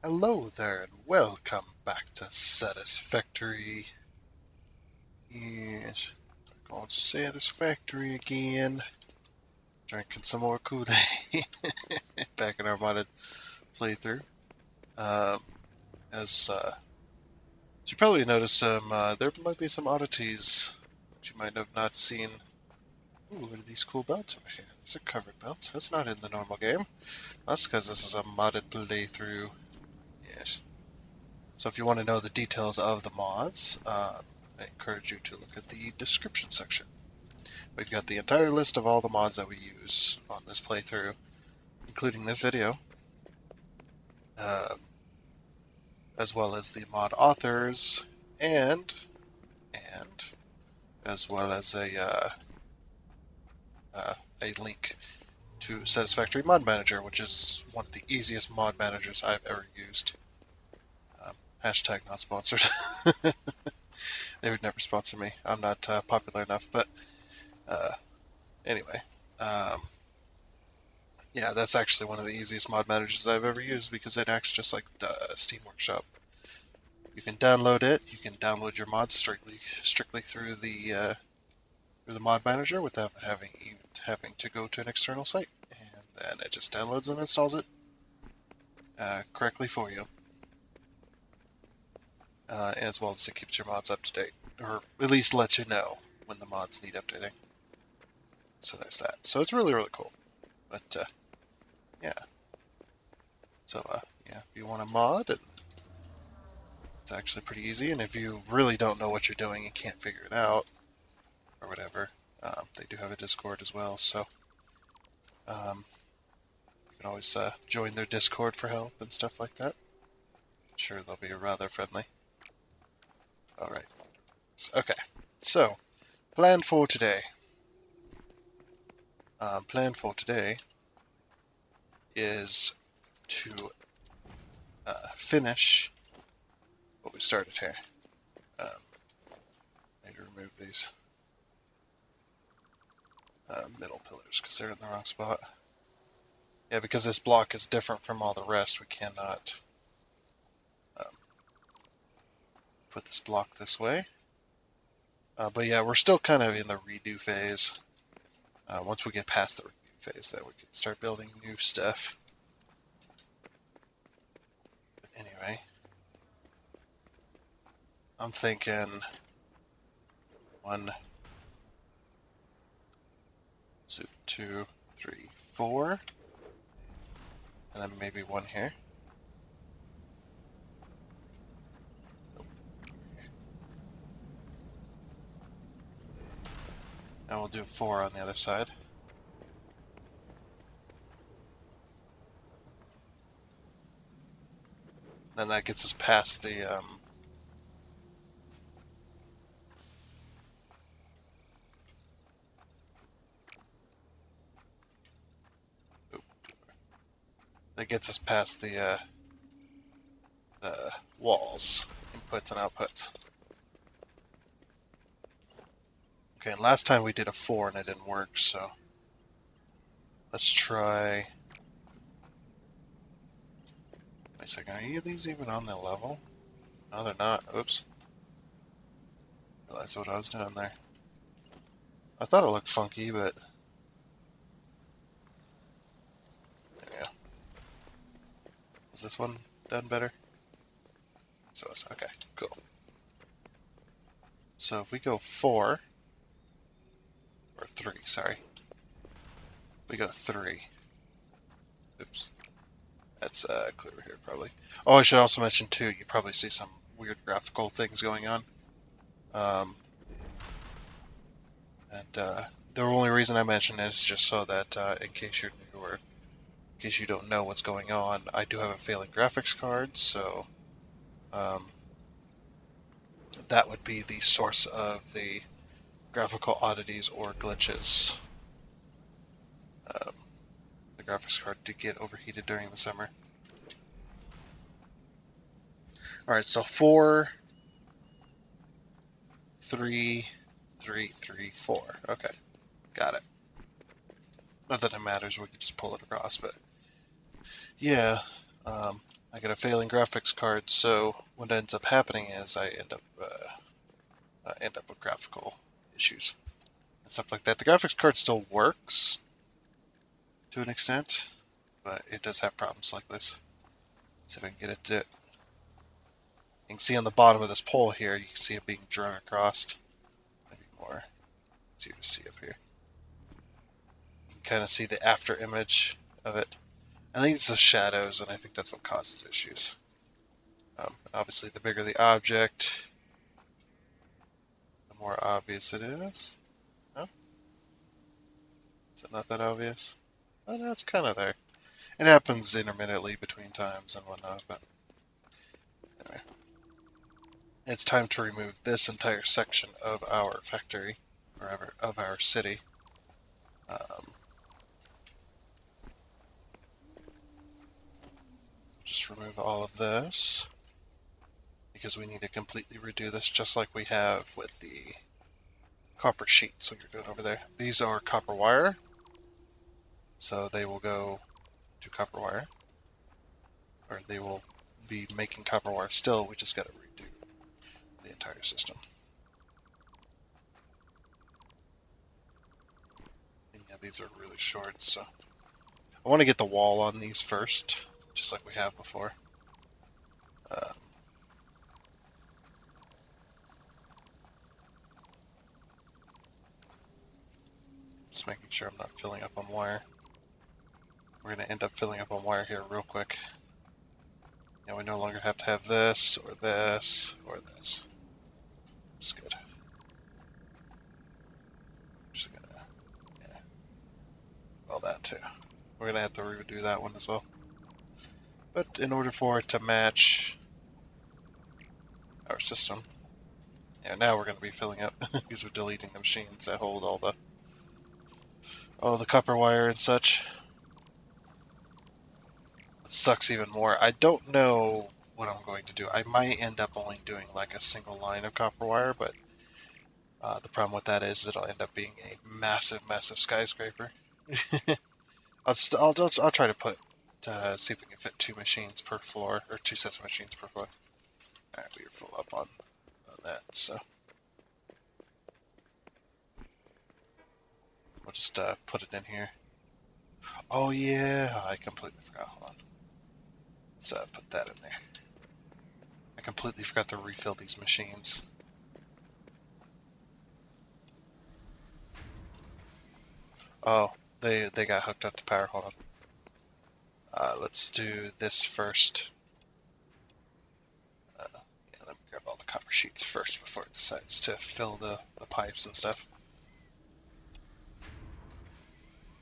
Hello there, and welcome back to Satisfactory. Yes, we're going Satisfactory again. Drinking some more Kool-Aid. Back in our modded playthrough. Um, as you probably noticed, there might be some oddities that you might have not seen. Ooh, what are these cool belts over here? These are covered belts. That's not in the normal game. That's because this is a modded playthrough. Yes. So if you want to know the details of the mods, I encourage you to look at the description section. We've got the entire list of all the mods that we use on this playthrough, including this video, uh, as well as the mod authors, and and as well as a link to Satisfactory Mod Manager, which is one of the easiest mod managers I've ever used. Hashtag not sponsored. They would never sponsor me. I'm not popular enough, but uh, anyway. Um, Yeah, that's actually one of the easiest mod managers I've ever used because it acts just like the Steam Workshop. You can download it. You can download your mods strictly through the mod manager without having to go to an external site, and then it just downloads and installs it correctly for you, as well as it keeps your mods up to date, or at least lets you know when the mods need updating. So there's that. So it's really cool. But yeah. So yeah, if you want a mod, it's actually pretty easy, and if you really don't know what you're doing and can't figure it out, or whatever, they do have a Discord as well, so you can always join their Discord for help and stuff like that. I'm sure they'll be rather friendly. Alright, okay, so, plan for today. Plan for today is to finish what we started here. I need to remove these middle pillars because they're in the wrong spot. Yeah, because this block is different from all the rest, we cannot put this block this way. But yeah, we're still kind of in the redo phase. Once we get past the redo phase, then we can start building new stuff. But anyway, I'm thinking 1, 2, 3, 4, and then maybe 1 here. And we'll do 4 on the other side. Then that gets us past the the walls, inputs and outputs. Okay, and last time we did a 4 and it didn't work, so let's try. Wait a second, are any of these even on the level? No, they're not. Oops. Realized what I was doing there. I thought it looked funky, but there we go. Is this one done better? So it's okay, cool. So if we go 4, or 3, sorry. We go 3. Oops. That's clearer here, probably. Oh, I should also mention, too, you probably see some weird graphical things going on. The only reason I mention this is just so that in case you're new or in case you don't know what's going on, I do have a failing graphics card, so that would be the source of the graphical oddities or glitches. The graphics card did get overheated during the summer. Alright, so 4, 3, 3, 3, 4. Okay, got it. Not that it matters, we could just pull it across, but yeah, I I get a failing graphics card, so what ends up happening is I end up with graphical issues and stuff like that. The graphics card still works to an extent, but it does have problems like this. See if I can get it to. You can see on the bottom of this pole here, you can see it being drawn across. Maybe more easier to see up here. You can kind of see the after image of it. I think it's the shadows, and I think that's what causes issues. Obviously, the bigger the object, the more obvious it is. No? Is it not that obvious? Oh, no, it's kind of there. It happens intermittently between times and whatnot, but anyway. It's time to remove this entire section of our factory, or of our city. Just remove all of this, because we need to completely redo this just like we have with the copper sheets when you're doing over there. These are copper wire, so they will go to copper wire, or they will be making copper wire still. We just got to redo the entire system. And yeah, these are really short, so I want to get the wall on these first, just like we have before. Just making sure I'm not filling up on wire. We're going to end up filling up on wire here real quick. Now we no longer have to have this, or this, or this. It's good. Just gonna, yeah, well, that too. We're gonna have to redo that one as well. But in order for it to match our system, yeah, now we're gonna be filling up because we're deleting the machines that hold all the copper wire and such. It sucks even more. I don't know what I'm going to do. I might end up only doing like a single line of copper wire, but the problem with that is it'll end up being a massive, massive skyscraper. I'll try to put see if we can fit 2 machines per floor, or 2 sets of machines per floor. Alright, we are full up on that, so we'll just put it in here. Oh yeah, I completely forgot. Hold on. Let's put that in there. I completely forgot to refill these machines. Oh, they got hooked up to power. Hold on. Let's do this first. Yeah, let me grab all the copper sheets first before it decides to fill the pipes and stuff.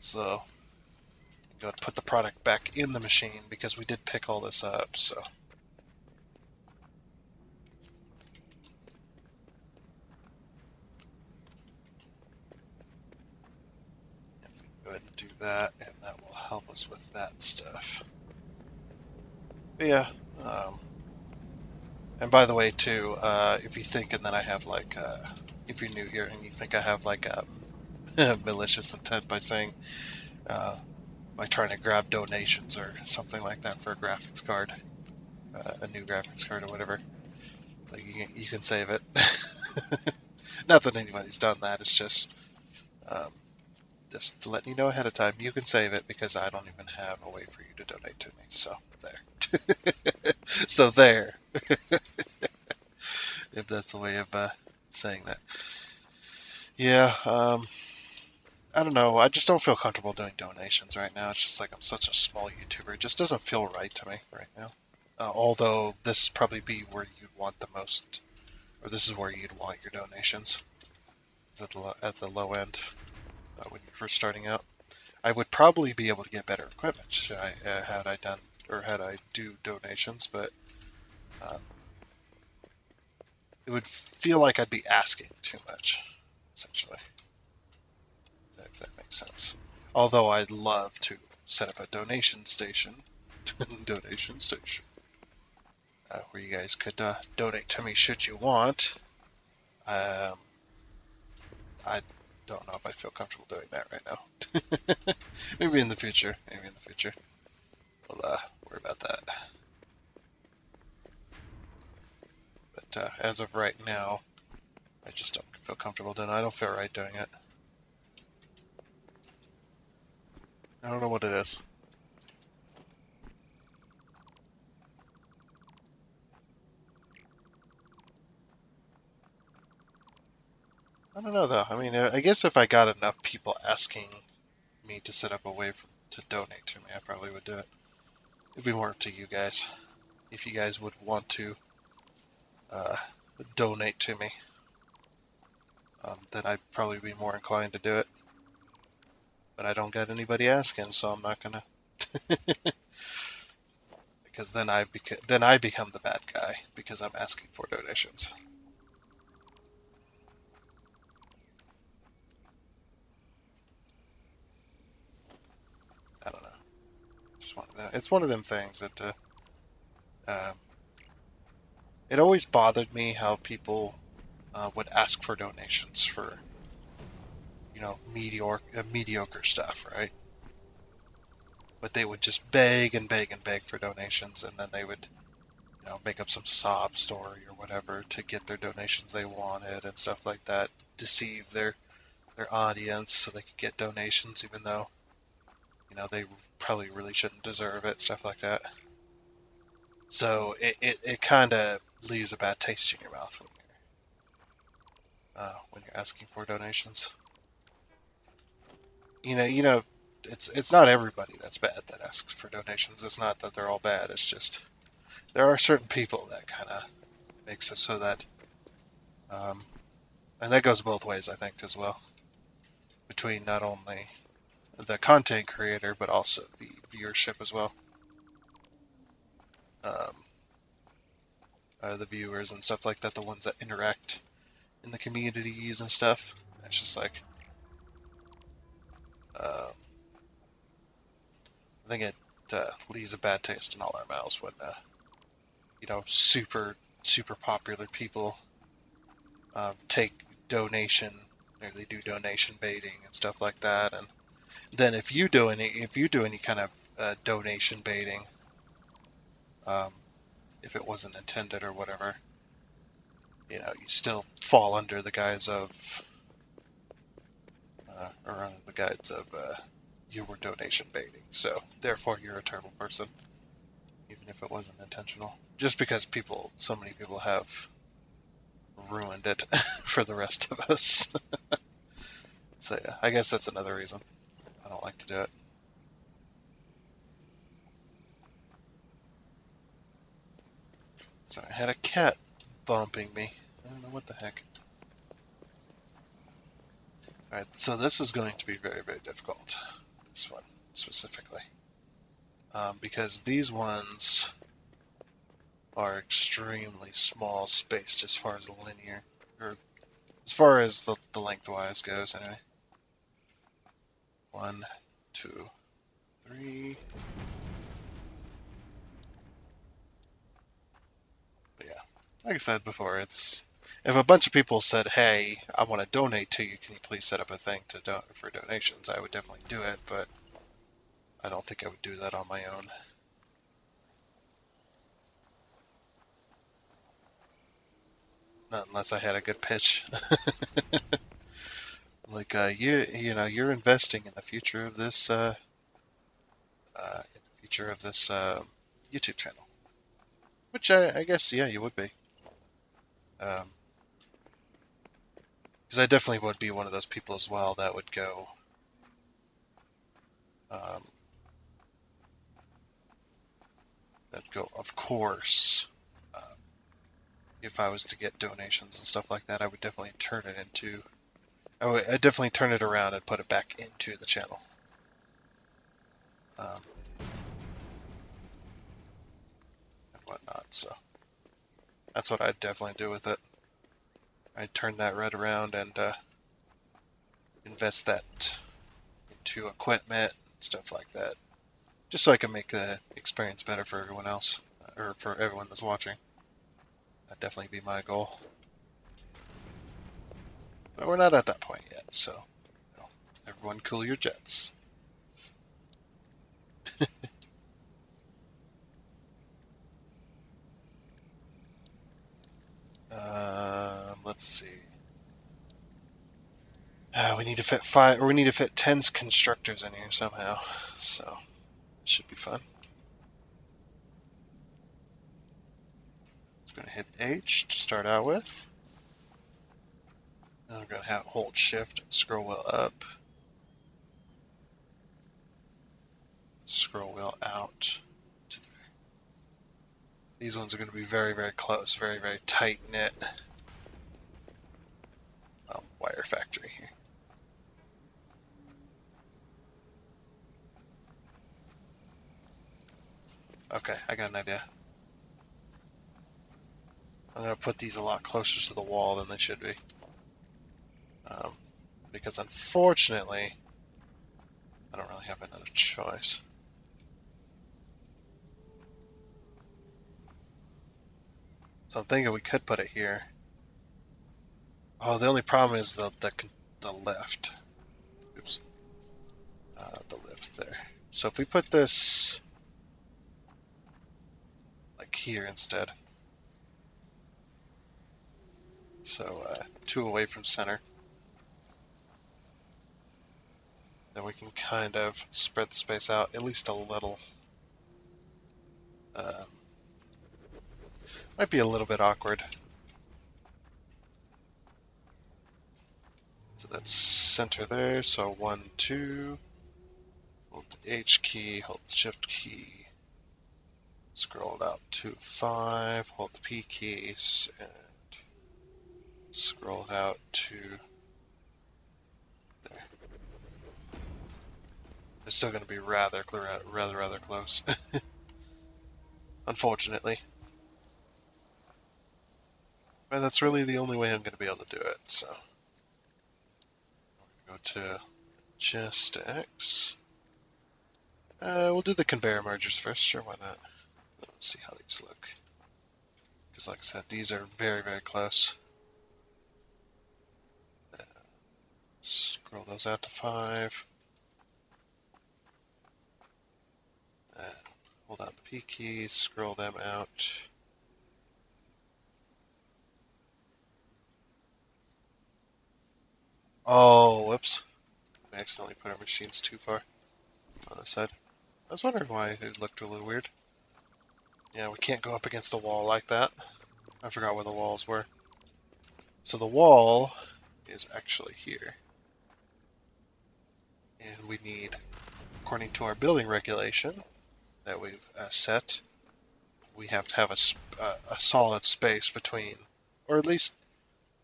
So, go to put the product back in the machine because we did pick all this up, so. Go ahead and do that, and that will help us with that stuff. But yeah, and by the way, too, if you think, and then I have like, if you're new here and you think I have like a malicious intent by saying, by trying to grab donations or something like that for a graphics card, a new graphics card or whatever, like you can save it. Not that anybody's done that. It's just letting you know ahead of time. You can save it because I don't even have a way for you to donate to me. So there. So there. If that's a way of saying that. Yeah. I don't know. I just don't feel comfortable doing donations right now. It's just like I'm such a small YouTuber. It just doesn't feel right to me right now. Although this probably be where you'd want the most, or this is where you'd want your donations. Is at the low end when you're first starting out. I would probably be able to get better equipment had I done, or had I do donations, but it would feel like I'd be asking too much, essentially. If that makes sense. Although I'd love to set up a donation station, where you guys could donate to me should you want. I don't know if I feel comfortable doing that right now. Maybe in the future. We'll worry about that. as of right now, I just don't feel comfortable doing it. I don't feel right doing it. I don't know what it is. I don't know though. I mean, I guess if I got enough people asking me to set up a way to donate to me, I probably would do it. It'd be more up to you guys. If you guys would want to uh, donate to me, then I'd probably be more inclined to do it. But I don't get anybody asking, so I'm not gonna. Because then I become the bad guy because I'm asking for donations. I don't know. It's one of them things that um, it always bothered me how people would ask for donations for mediocre stuff, right? But they would just beg and beg and beg for donations, and then they would make up some sob story or whatever to get their donations they wanted and stuff like that, deceive their audience so they could get donations even though they probably really shouldn't deserve it, stuff like that. So it kind of leaves a bad taste in your mouth when you're asking for donations. It's not everybody that's bad that asks for donations. It's not that they're all bad. It's just there are certain people that kind of makes it so that, and that goes both ways, I think, as well, between not only the content creator but also the viewership as well. Um, the viewers and stuff like that, the ones that interact in the communities and stuff. It's just like, I think it leaves a bad taste in all our mouths when super popular people take donation, or they do donation baiting and stuff like that, and then if you do any kind of donation baiting, um, if it wasn't intended or whatever, you still fall under the guise of you were donation baiting. So therefore, you're a terrible person, even if it wasn't intentional. Just because so many people have ruined it for the rest of us. So yeah, I guess that's another reason I don't like to do it. So I had a cat bumping me. I don't know what the heck. Alright, so this is going to be very, very difficult. This one, specifically. Because these ones are extremely small spaced as far as the linear, or as far as the lengthwise goes, anyway. 1, 2, 3. But yeah, like I said before, if a bunch of people said, "Hey, I want to donate to you. Can you please set up a thing for donations?" I would definitely do it, but I don't think I would do that on my own. Not unless I had a good pitch. Like, you're investing in the future of this, YouTube channel. Which I guess, yeah, you would be. Because I definitely would be one of those people as well that would go, of course, if I was to get donations and stuff like that, I would definitely I'd definitely turn it around and put it back into the channel. And whatnot, so that's what I'd definitely do with it. I'd turn that right around and invest that into equipment, stuff like that, just so I can make the experience better for everyone else, or for everyone that's watching. That'd definitely be my goal. But we're not at that point yet, so everyone cool your jets. let's see. We need to fit 5, or we need to fit 10 constructors in here somehow. So, should be fun. I'm going to hit H to start out with. Then I'm going to hold Shift and scroll wheel up. Scroll wheel out to there. These ones are going to be very, very close, very, very tight knit. Wire factory here. Okay, I got an idea. I'm going to put these a lot closer to the wall than they should be. Because unfortunately, I don't really have another choice. So I'm thinking we could put it here. Oh, the only problem is the lift. Oops. The lift there. So if we put this like here instead. So 2 away from center. Then we can kind of spread the space out at least a little. Might be a little bit awkward. So that's center there. So 1, 2. Hold the H key, hold the Shift key. Scroll it out to 5. Hold the P keys and scroll it out to there. It's still going to be rather close. Unfortunately. But that's really the only way I'm going to be able to do it, so. Go to just X. We'll do the conveyor mergers first, sure, why not? Let's see how these look. Because like I said, these are very, very close. Scroll those out to 5. Hold out the P key, scroll them out. Oh, whoops. I accidentally put our machines too far on this side. I was wondering why it looked a little weird. Yeah, we can't go up against the wall like that. I forgot where the walls were. So the wall is actually here. And we need, according to our building regulation that we've set, we have to have a solid space between, or at least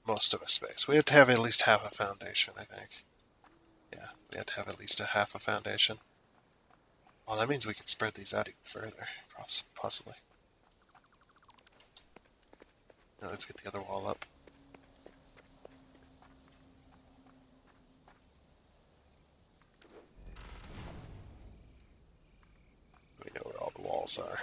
most of a space. We have to have at least half a foundation, I think. Yeah, we have to have at least a half a foundation. Well, that means we can spread these out even further, possibly. Now let's get the other wall up. We know where all the walls are.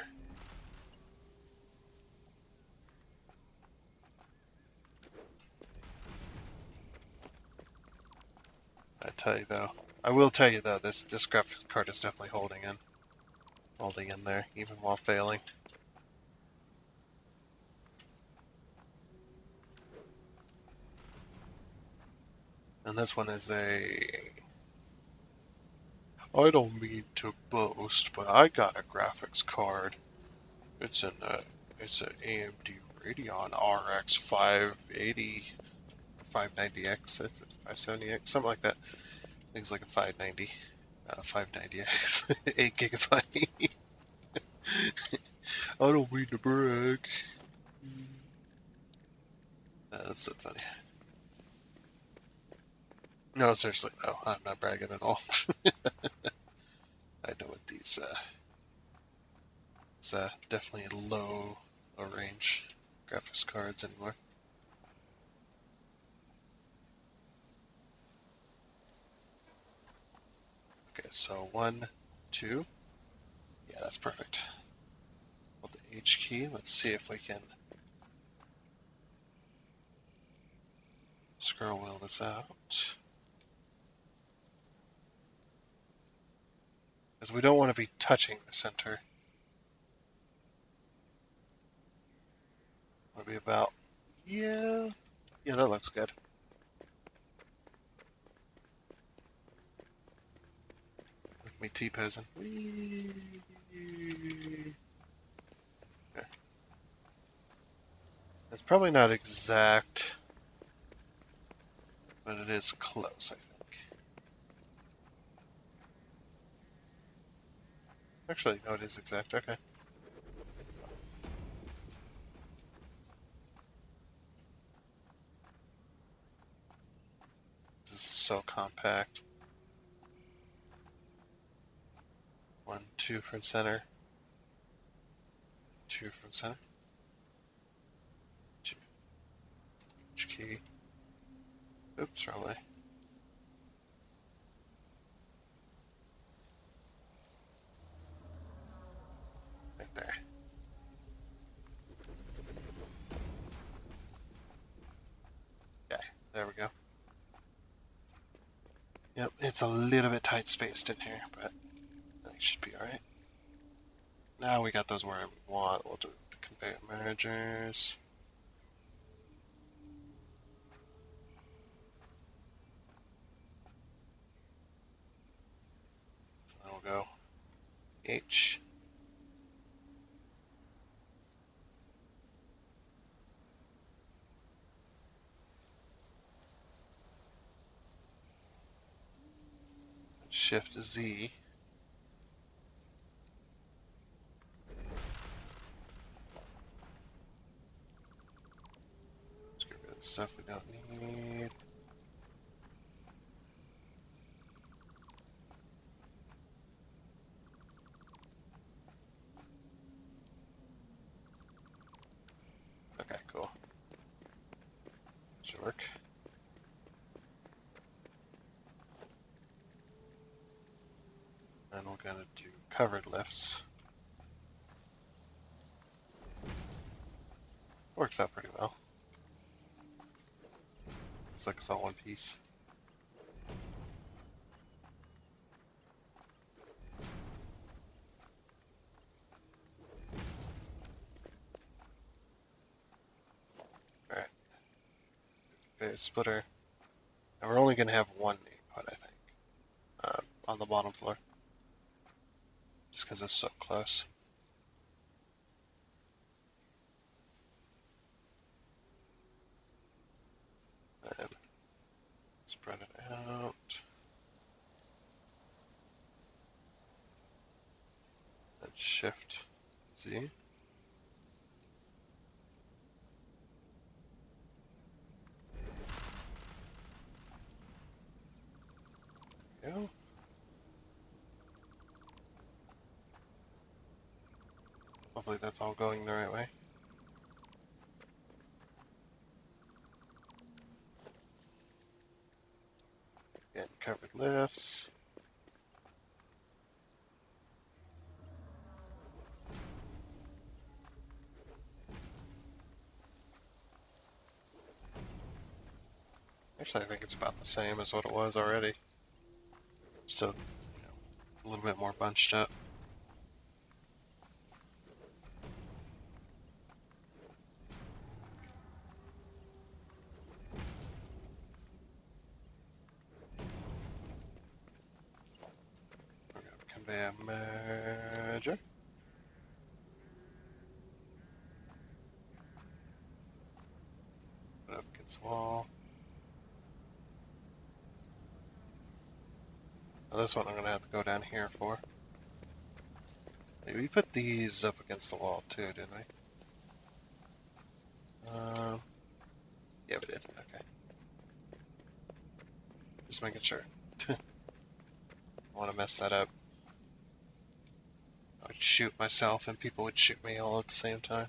I will tell you though, this graphics card is definitely holding in there, even while failing. And this one is I don't mean to boast, but I got a graphics card. It's an AMD Radeon RX 580, 590X, 570X, something like that. I think it's like a 590, 590X, 8 gigabyte. I don't mean to brag. That's so funny. No, seriously, no, I'm not bragging at all. I know what these, it's definitely low range graphics cards anymore. Okay, so 1, 2. Yeah, that's perfect. Hold the H key. Let's see if we can scroll wheel this out. Because we don't want to be touching the center. Want to be about, yeah, Yeah, that looks good. Look at me T-posing. Whee! Okay. It's probably not exact, but it is close, I think. Actually, no, it is exact. Okay. This is so compact. 1, 2 from center. 2 from center. 2. Which key? Oops, wrong way. Right there. Okay, there we go. Yep, it's a little bit tight spaced in here, but I think it should be alright. Now we got those where we want. We'll do the conveyor managers. So then we'll go H. Shift Z. Let's get rid of the stuff we don't need. Okay, cool. Should work. And we're gonna do covered lifts. Works out pretty well. It's like it's all one piece. Alright. Conveyor splitter. And we're only gonna have one input, I think, on the bottom floor. Just because it's so close. And spread it out. And Shift Z. Go. Hopefully that's all going the right way. Again, covered lifts. Actually, I think it's about the same as what it was already. Still, a little bit more bunched up. We're gonna conveyor merger. Put it up against the wall. Now this one I'm gonna have to go down here for. Maybe we put these up against the wall too, didn't we? Yeah, we did. Okay. Just making sure. I want to mess that up. I would shoot myself and people would shoot me all at the same time.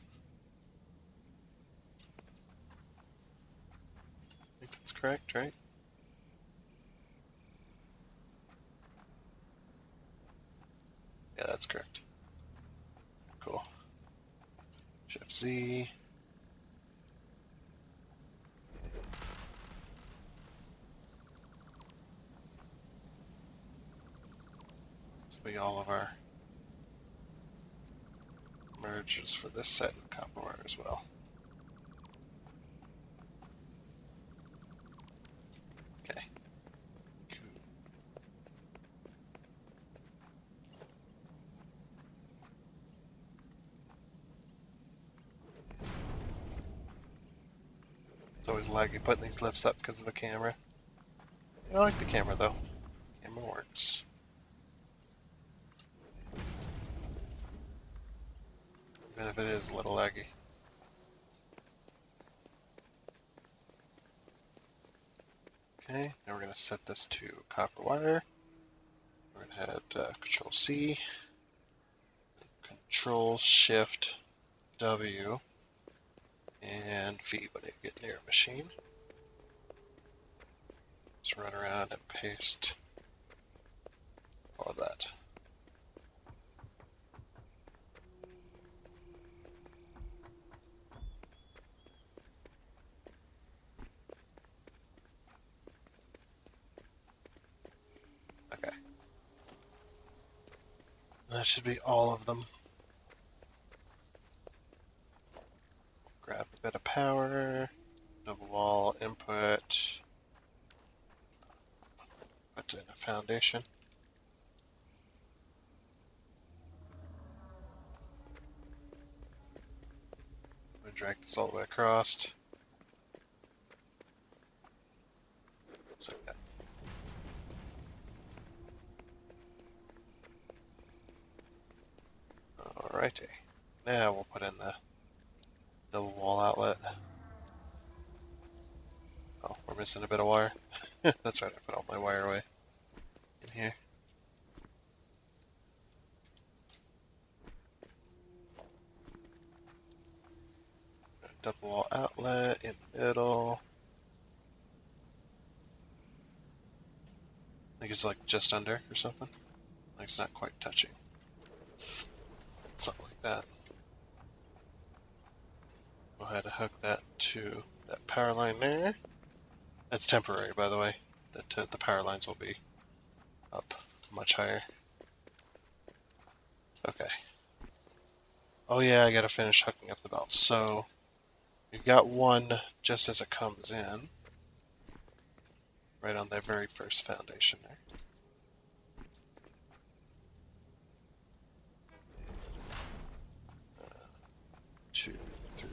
I think that's correct, right? Yeah, that's correct. Cool. Shift Z. This will be all of our merges for this set of copper wire as well. It's always laggy putting these lifts up because of the camera. I like the camera though. Camera works. Even if it is a little laggy. Okay, now we're going to set this to copper wire. We're going to hit Control C, Control Shift W, and V when you get near a machine. Just run around and paste all of that. Okay. That should be all of them. Grab a bit of power, double wall input, put in a foundation. I'm going to drag this all the way across. Just like that. Alrighty. Now we'll put in the double wall outlet. Oh, we're missing a bit of wire. That's right, I put all my wire away in here. Double wall outlet in the middle. I think it's like just under or something. Like it's not quite touching. Something like that. Go ahead and hook that to that power line there. That's temporary, by the way. That the power lines will be up much higher. Okay. Oh yeah, I gotta finish hooking up the belts. So you've got one just as it comes in, right on the very first foundation there. 2, 3,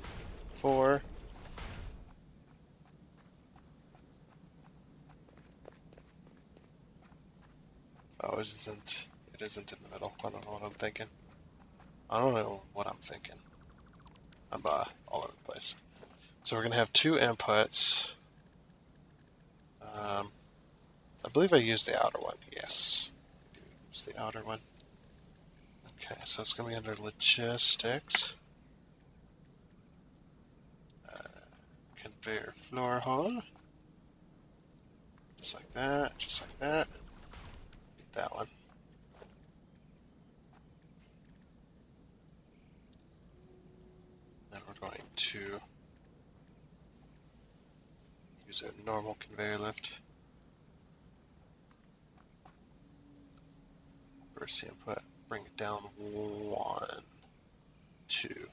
4. Oh, it isn't. It isn't in the middle. I don't know what I'm thinking. I don't know what I'm thinking. I'm all over the place. So we're gonna have 2 inputs. I believe I used the outer one. Yes, I do use the outer one. Okay, so it's gonna be under logistics. Conveyor floor hole. Just like that. Just like that. Get that one. Then we're going to use a normal conveyor lift. First input, bring it down 1, 2.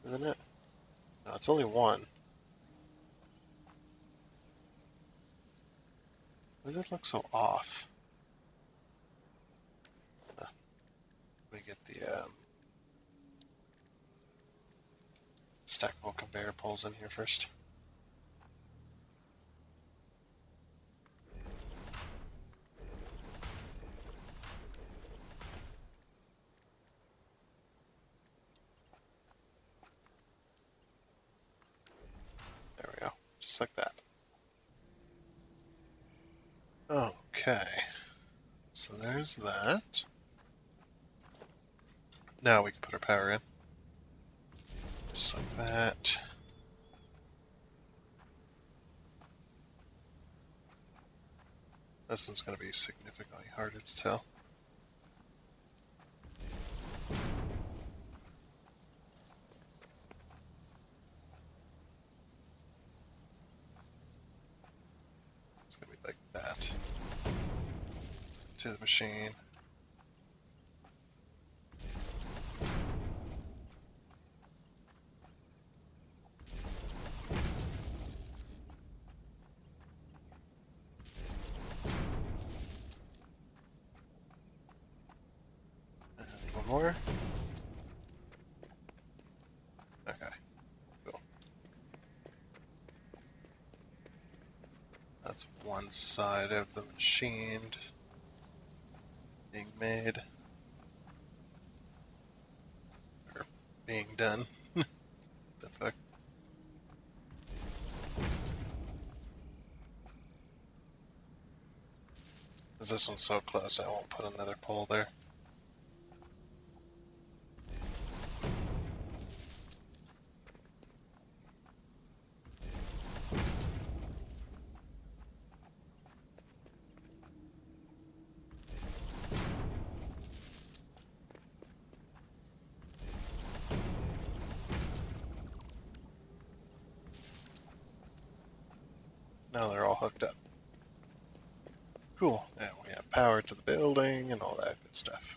Isn't it? No, it's only 1. Why does it look so off? Let me get the stackable conveyor poles in here first. There we go, just like that. Okay, so there's that. Now we can put our power in. Just like that. This one's going to be significantly harder to tell. It's going to be like that. To the machine. And one more. Okay, cool. one side of the machine being made, or being done. The fuck? This one's so close, I won't put another pole there. Now they're all hooked up. Cool. And we have power to the building and all that good stuff.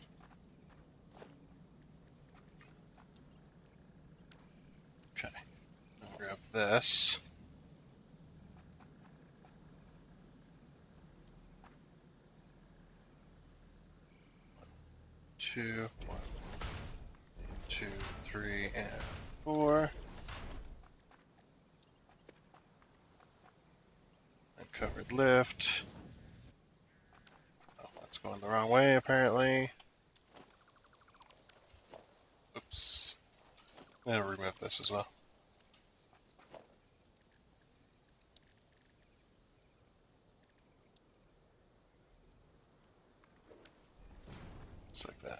Okay. I'll grab this. Two, 1, 2, 3, and 4. Uncovered lift. Oh, that's going the wrong way apparently. Oops. I'm gonna remove this as well. Just like that.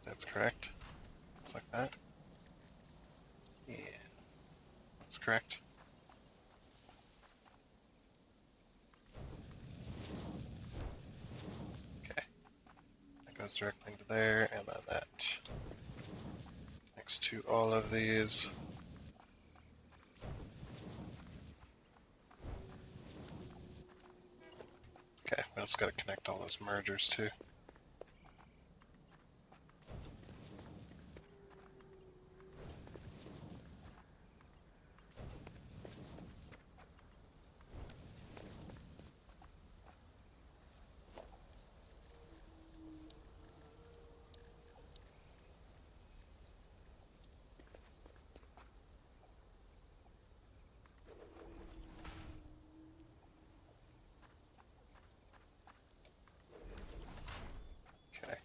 That's correct. Just like that. Yeah. That's correct. Okay. That goes directly to there, and then that next to all of these. Okay, we also got to connect all those mergers too. Okay.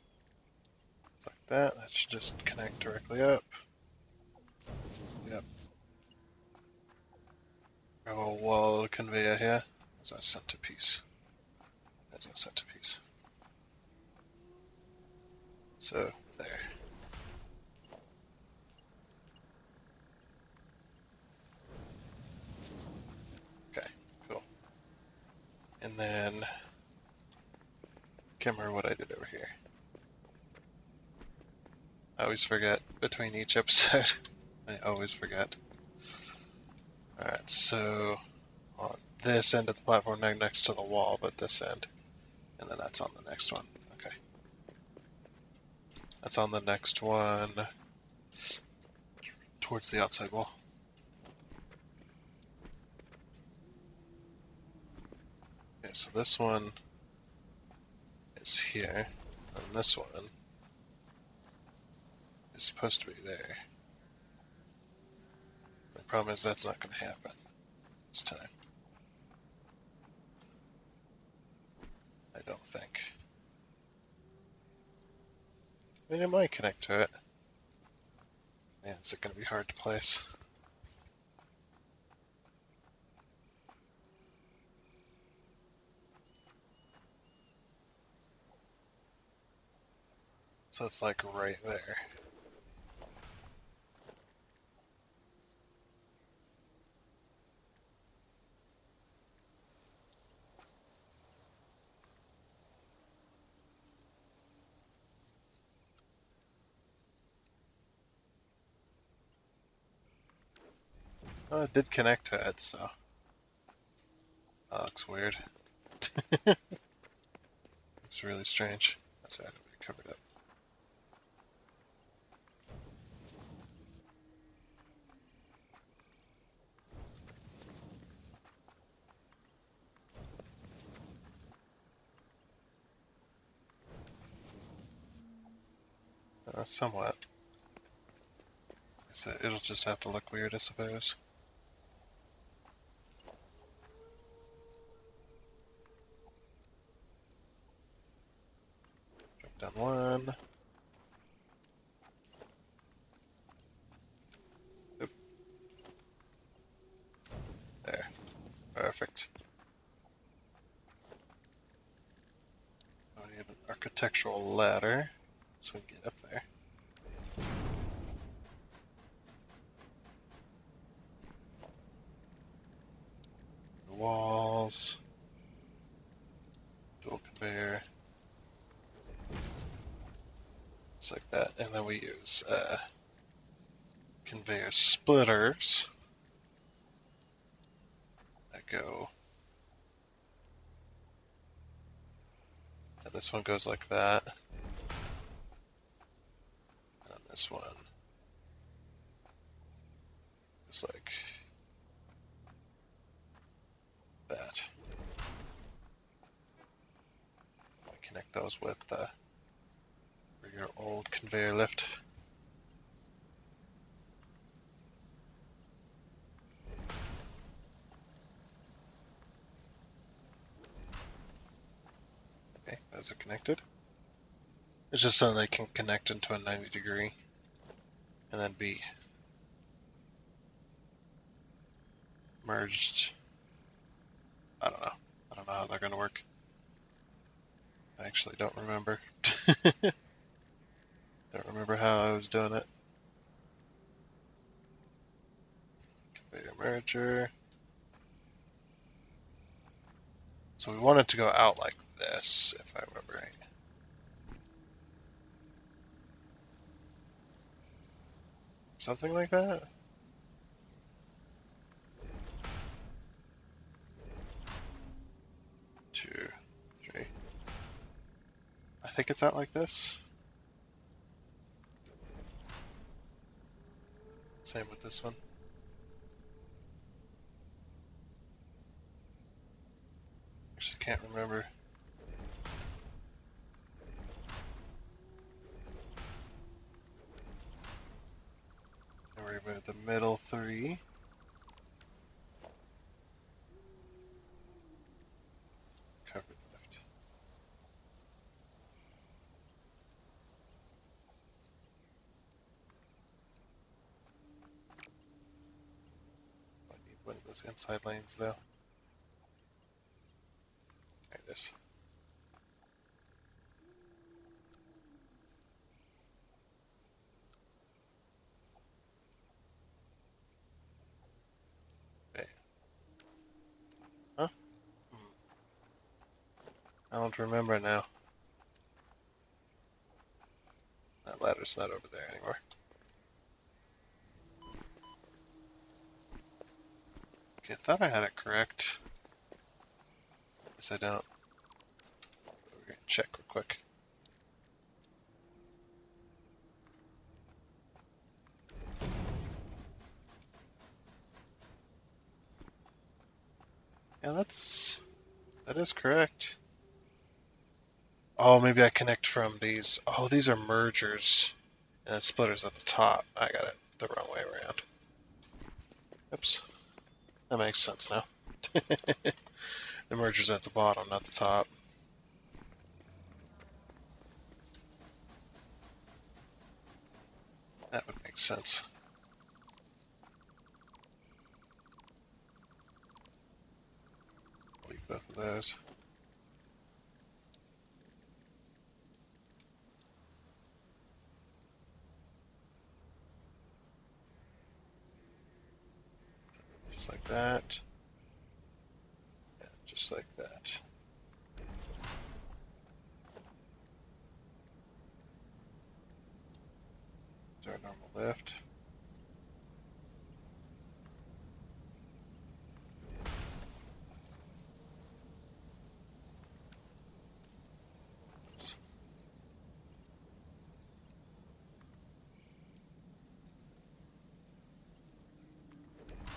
Like that. That should just connect directly up. Yep. A whole wall conveyor here. There's our centerpiece. There's our centerpiece. So, there. Okay, cool. And then, can't remember what I did over here. I always forget between each episode. I always forget. Alright, so on this end of the platform, not next to the wall, but this end. And then that's on the next one. Okay. That's on the next one towards the outside wall. Okay, so this one is here, and this one is supposed to be there. The problem is that's not going to happen this time. I don't think. I mean, it might connect to it. Man, is it going to be hard to place? So it's like right there. Oh, it did connect to it, so that looks weird. It's really strange. That's why I have to be covered up. Somewhat. So it'll just have to look weird, I suppose. Drop down one. Oop. There. Perfect. I need an architectural ladder so we can get up there. The walls. Dual conveyor. Just like that. And then we use conveyor splitters that go. And this one goes like that. And this one is like that. Connect those with your old conveyor lift. Okay, those are connected. It's just so they can connect into a 90-degree and then be merged. I don't know. I don't know how they're going to work. I actually don't remember. Don't remember how I was doing it. Conveyor merger. So we want it to go out like this, if I remember right. Something like that? Two, three. I think it's out like this. Same with this one. Actually can't remember. And we remove the middle three. Covered lift. I need one of those inside lanes though. There it is. Okay. Huh? I don't remember now. That ladder's not over there anymore. Okay, I thought I had it correct. Guess I don't. We're gonna check real quick. Yeah, that is correct. Oh, maybe I connect from these. Oh, these are mergers. And then splitters at the top. I got it the wrong way around. Oops. That makes sense now. The merger's at the bottom, not the top. That would make sense. Leave both of those. Just like that. Yeah, just like that. There's our normal lift. Oops.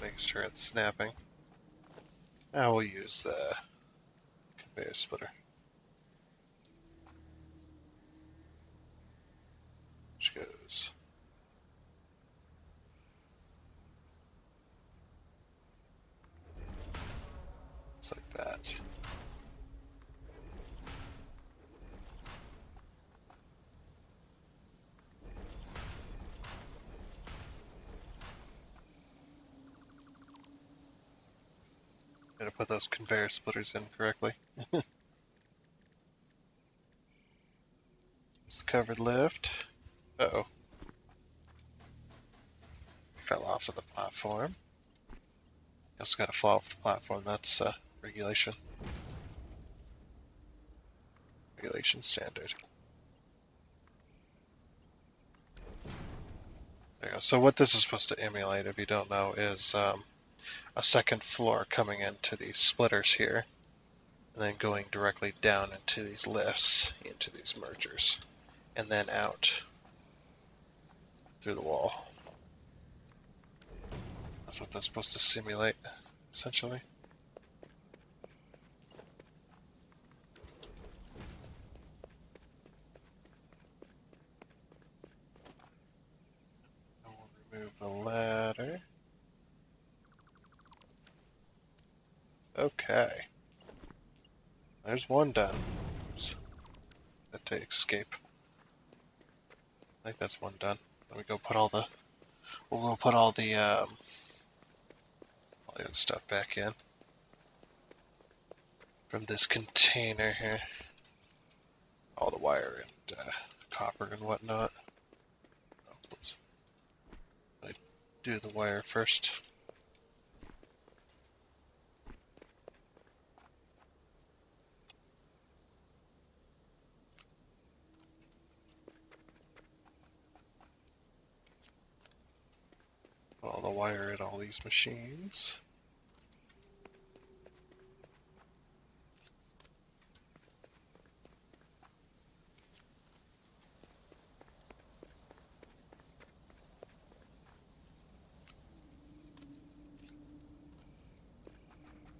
Making sure it's snapping. Now we'll use the conveyor splitter. Which Gotta put those conveyor splitters in correctly. It's covered lift. Uh-oh. Fell off of the platform. Also gotta fall off the platform. That's regulation. Regulation standard. There you go. So what this is supposed to emulate, if you don't know, is a second floor coming into these splitters here, and then going directly down into these lifts, into these mergers, and then out through the wall. That's what that's supposed to simulate, essentially. And we'll remove the ladder. Okay. There's one done. Oops. That to escape. I think that's one done. Then we go put all the we'll go put all the other stuff back in from this container here. All the wire and copper and whatnot. Oh, whoops. I do the wire first. Put all the wire in all these machines.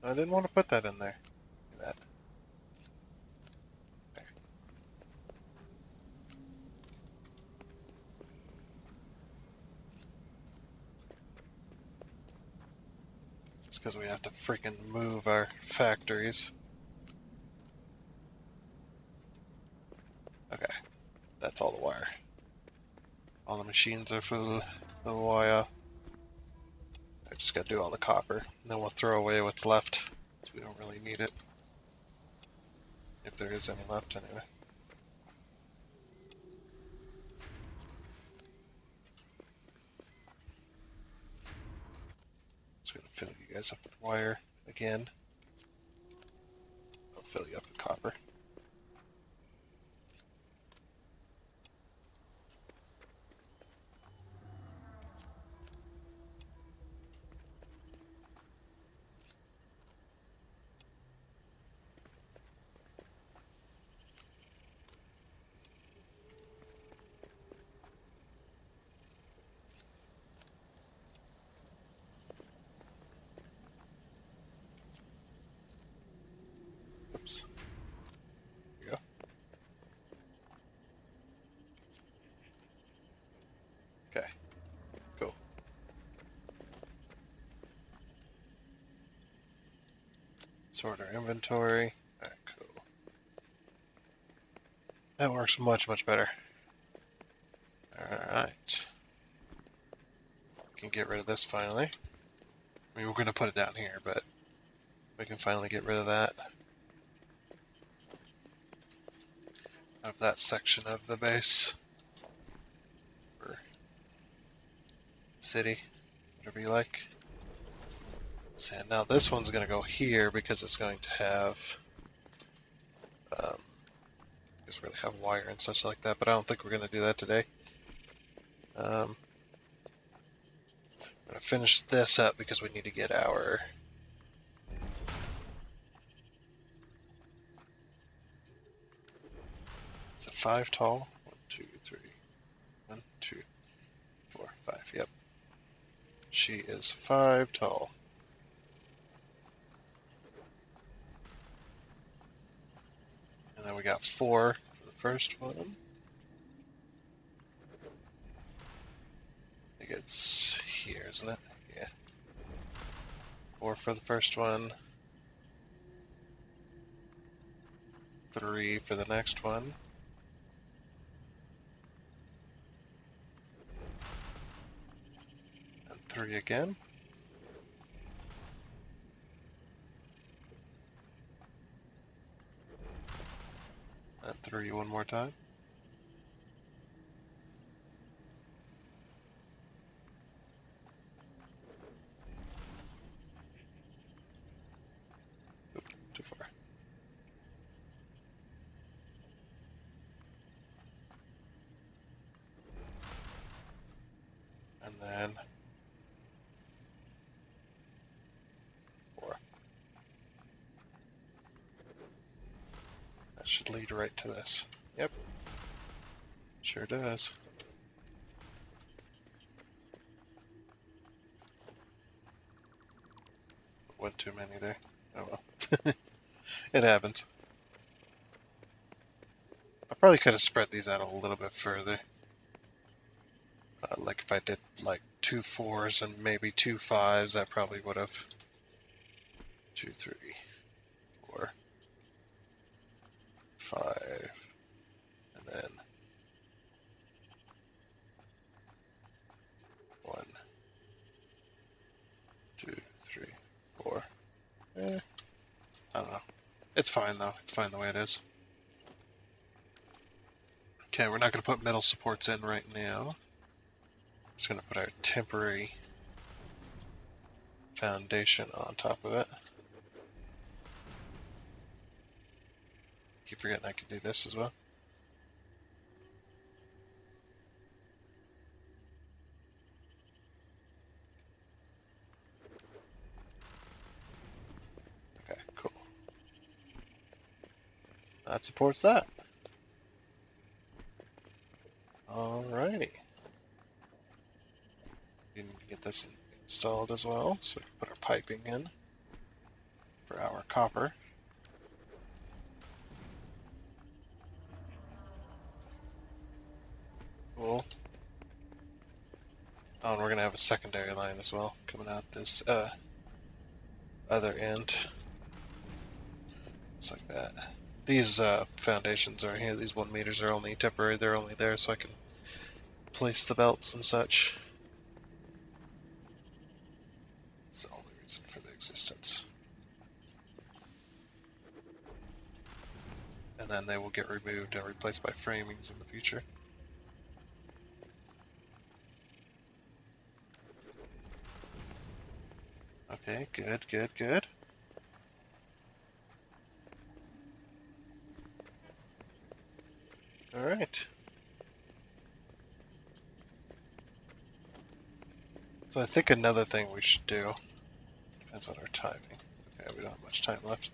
I didn't want to put that in there. That. There. It's because we have to freaking move our factories. Okay, that's all the wire. All the machines are full of wire. I just gotta do all the copper, and then we'll throw away what's left, so we don't really need it. If there is any left, anyway. Just gonna fill you guys up with wire again. I'll fill you up with copper. Oops. There you go. Okay, cool. Sort our inventory. Alright, cool. That works much, much better. Alright. Can get rid of this finally. I mean, we're going to put it down here, but we can finally get rid of that. Of that section of the base. Or city, whatever you like. So now this one's going to go here because it's going to have it's really have wire and such like that, but I don't think we're going to do that today. I'm going to finish this up because we need to get our is it 5 tall? 1, 2, 3. 1, 2, 4, 5. Yep. She is 5 tall. And then we got 4 for the first one. I think it's here, isn't it? Yeah. 4 for the first one. 3 for the next one. And 3 again. And 3 one more time. Oop, too far. And then 4. That should lead right to this. Yep. Sure does. One too many there. Oh well. It happens. I probably could have spread these out a little bit further. Like if I did like 2 4s and maybe 2 5s, that probably would have 2 3 4 5, and then 1 2 3 4. I don't know. It's fine though. It's fine the way it is. Okay, we're not going to put metal supports in right now. Just going to put our temporary foundation on top of it. Keep forgetting I can do this as well. Okay, cool. That supports that. Alrighty. We need to get this installed as well, so we can put our piping in for our copper. Cool. Oh, and we're gonna have a secondary line as well coming out this other end. Just like that. These foundations are here. These 1 meters are only temporary. They're only there so I can place the belts and such. It's the only reason for their existence. And then they will get removed and replaced by framings in the future. Okay, good, good, good. Alright. So I think another thing we should do, depends on our timing. Okay, we don't have much time left.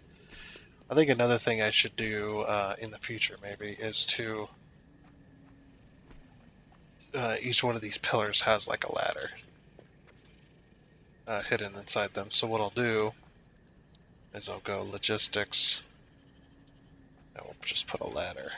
I think another thing I should do in the future maybe is to, each one of these pillars has like a ladder hidden inside them. So what I'll do is I'll go logistics, and we'll just put a ladder.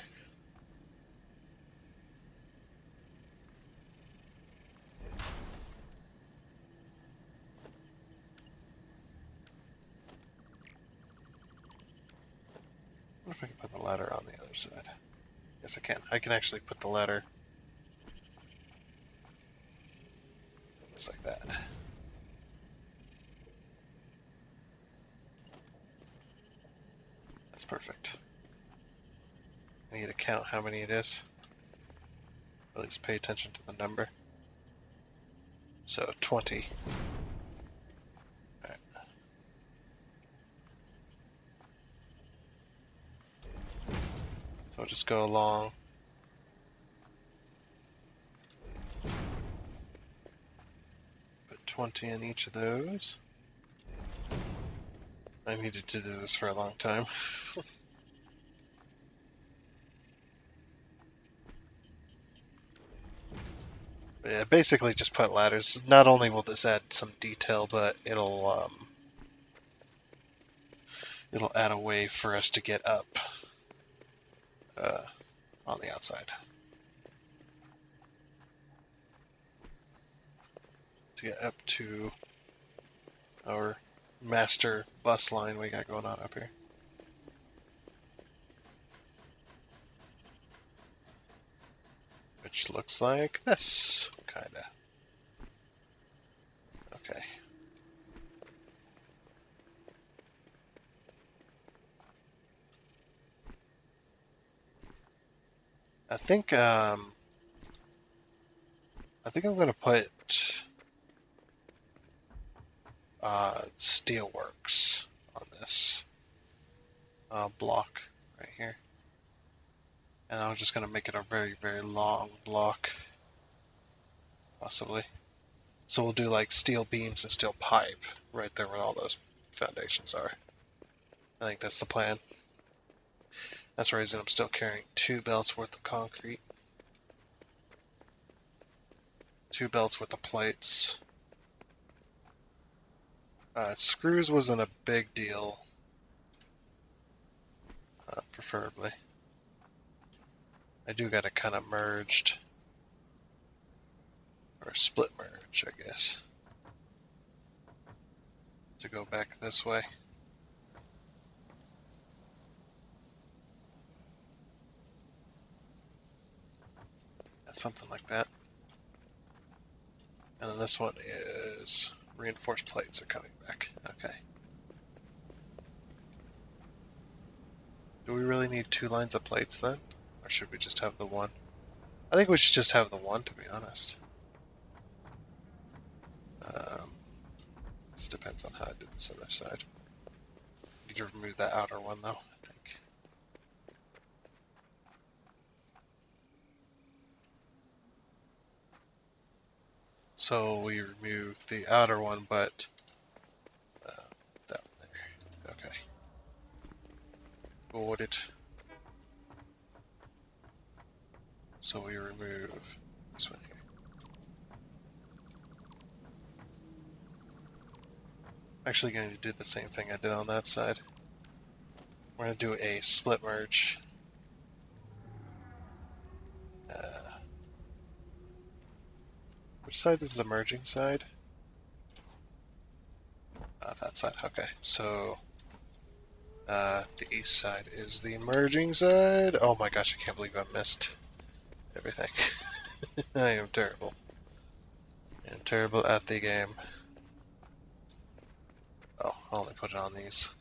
What if I can put the ladder on the other side? Yes, I can. I can actually put the ladder just like that. That's perfect. I need to count how many it is. At least pay attention to the number. So 20. Alright. So I'll just go along. Put 20 in each of those. I needed to do this for a long time. Yeah, basically just put ladders. Not only will this add some detail, but it'll add a way for us to get up on the outside. To get up to our master bus line we got going on up here. Which looks like this, kinda. Okay. I think I'm gonna put steelworks on this block right here, and I'm just gonna make it a very, very long block, possibly. So we'll do like steel beams and steel pipe right there where all those foundations are. I think that's the plan. That's the reason I'm still carrying 2 belts worth of concrete, 2 belts worth of plates. Screws wasn't a big deal, preferably. I do got it kind of merged, or split merge, I guess, to go back this way. Something like that. And then this one is reinforced plates are coming back. Okay. Do we really need 2 lines of plates then? Or should we just have the one? I think we should just have the one, to be honest. This depends on how I do this other side. Need to remove that outer one though, I think. So we remove the outer one, but that one there. Okay. Got it. So we remove this one here. I'm actually going to do the same thing I did on that side. We're going to do a split merge. Which side is the merging side? That side. Okay, so the east side is the merging side. Oh my gosh, I can't believe I missed everything. I am terrible. I am terrible at the game. Oh, I'll only put it on these.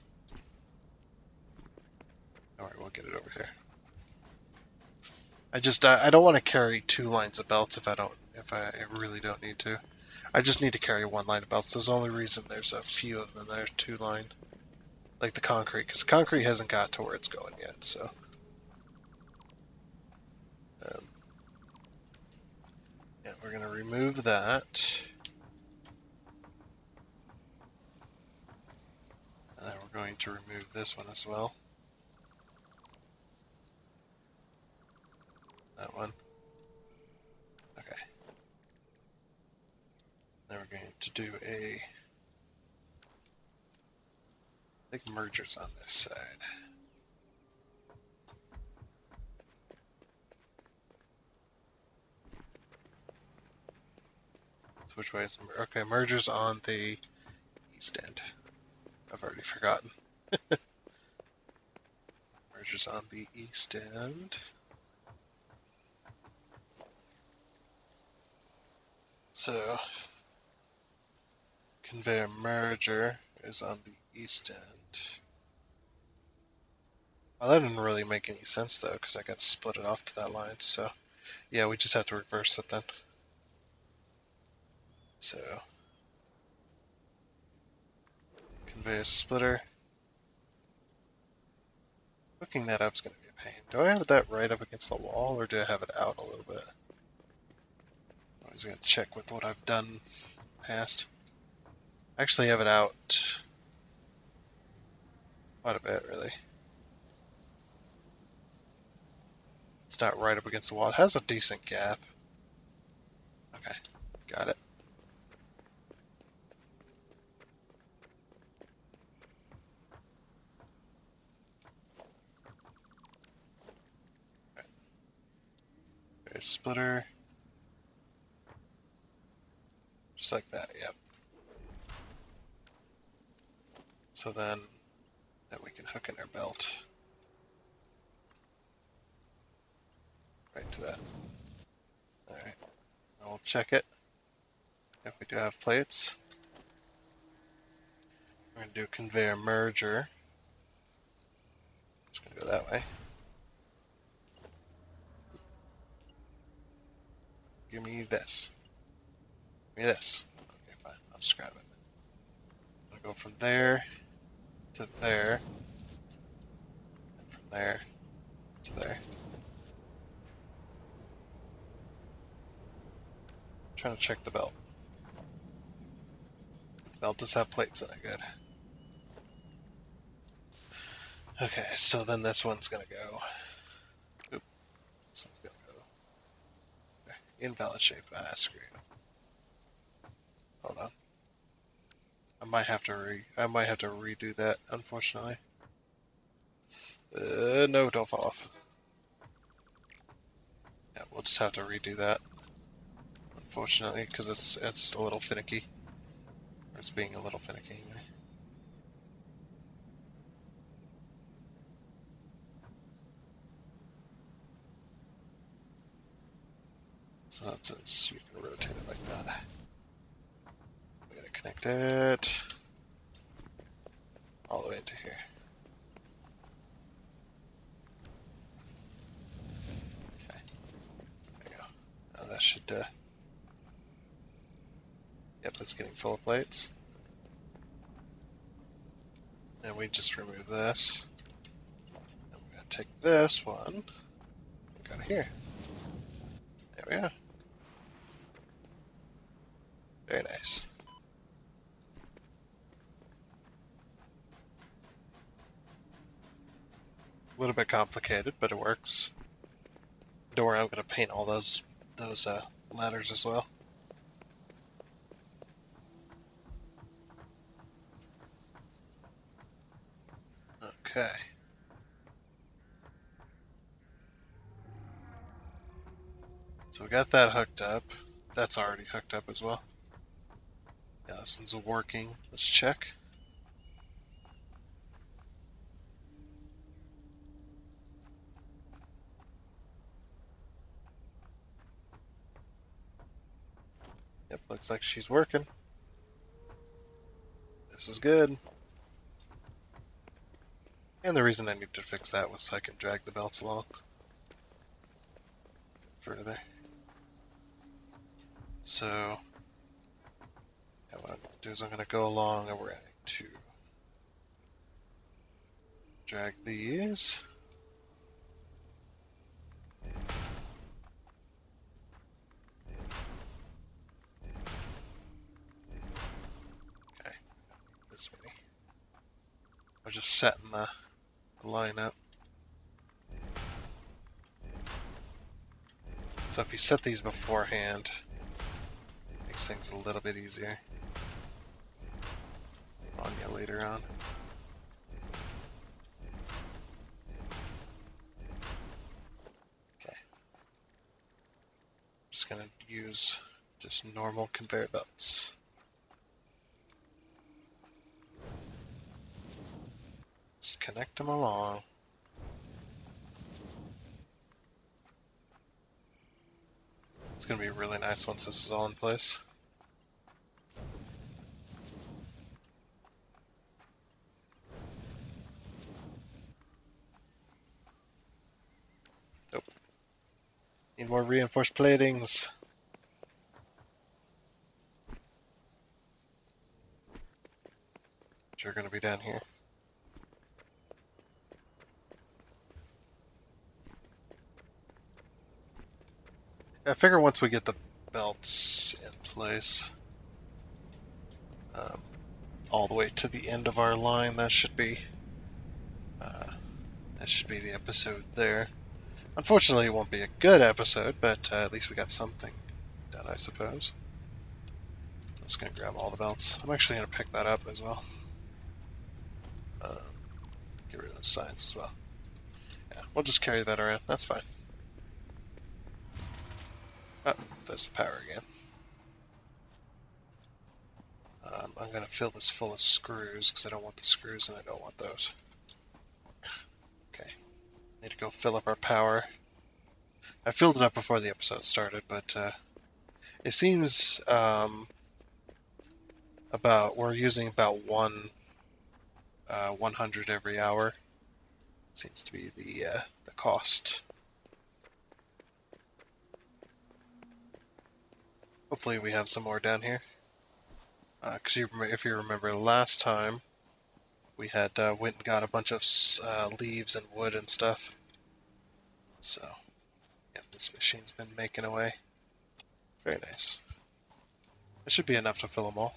Alright, we'll get it over here. I don't want to carry 2 lines of belts if I really don't need to. I just need to carry 1 line of belts. There's the only reason there's a few of them that are 2 line. Like the concrete, because the concrete hasn't got to where it's going yet, so. Yeah, we're going to remove that. And then we're going to remove this one as well. That one. Okay. Then we're going to do a big mergers on this side. So which way is the okay, mergers on the east end. I've already forgotten. Mergers on the east end. So conveyor merger is on the east end. Well, that didn't really make any sense though, because I got to split it off to that line. So yeah, we just have to reverse it then. So conveyor splitter. Hooking that up is going to be a pain. Do I have that right up against the wall, or do I have it out a little bit? I was going to check with what I've done past. I actually have it out quite a bit, really. It's not right up against the wall. It has a decent gap. Okay, got it. Okay. There's splitter. Just like that, yep. So then we can hook in our belt. Right to that. Alright, we'll check it. If we do have plates. We're going to do a conveyor merger. It's going to go that way. Give me this. Give me this. Okay, fine. I'll just grab it. I'll go from there to there, and from there to there. Trying to check the belt. The belt does have plates in it, good. Okay, so then this one's gonna go. Oop, this one's gonna go. There. Invalid shape. Ah, screw it. Hold on. I might have to redo that, unfortunately. No, don't fall off. Yeah, we'll just have to redo that, unfortunately, because it's a little finicky. Or it's being a little finicky anyway. So that's you can rotate it like that. We're gonna connect it all the way into here. Okay, there you go. Now that should, yep, that's getting full of plates. And we just remove this. And we're gonna take this one and go to here. There we go. Very nice. A little bit complicated, but it works. Don't worry, I'm gonna paint all those ladders as well. Okay. So we got that hooked up. That's already hooked up as well. Yeah, this one's working. Let's check. Yep, looks like she's working. This is good. And the reason I need to fix that was so I can drag the belts along further. So, yeah, what I'm going to do is I'm going to go along and we're going to drag these. Okay, this way. I'm just setting the line up. So if you set these beforehand, it makes things a little bit easier on you later on. Okay. I'm just going to use just normal conveyor belts. Just connect them along. It's going to be really nice once this is all in place. Nope. Need more reinforced platings. Which are going to be down here. I figure once we get the belts in place, all the way to the end of our line, that should be the episode there. Unfortunately, it won't be a good episode, but at least we got something done, I suppose. I'm just going to grab all the belts. I'm actually going to pick that up as well. Get rid of those signs as well. Yeah, we'll just carry that around. That's fine. Oh, there's the power again. I'm going to fill this full of screws because I don't want the screws and I don't want those. Okay. Need to go fill up our power. I filled it up before the episode started, but it seems we're using about 100 every hour. Seems to be the cost. Hopefully we have some more down here. Because if you remember last time, we had went and got a bunch of leaves and wood and stuff. So, yeah, this machine's been making away. Very nice. It should be enough to fill them all.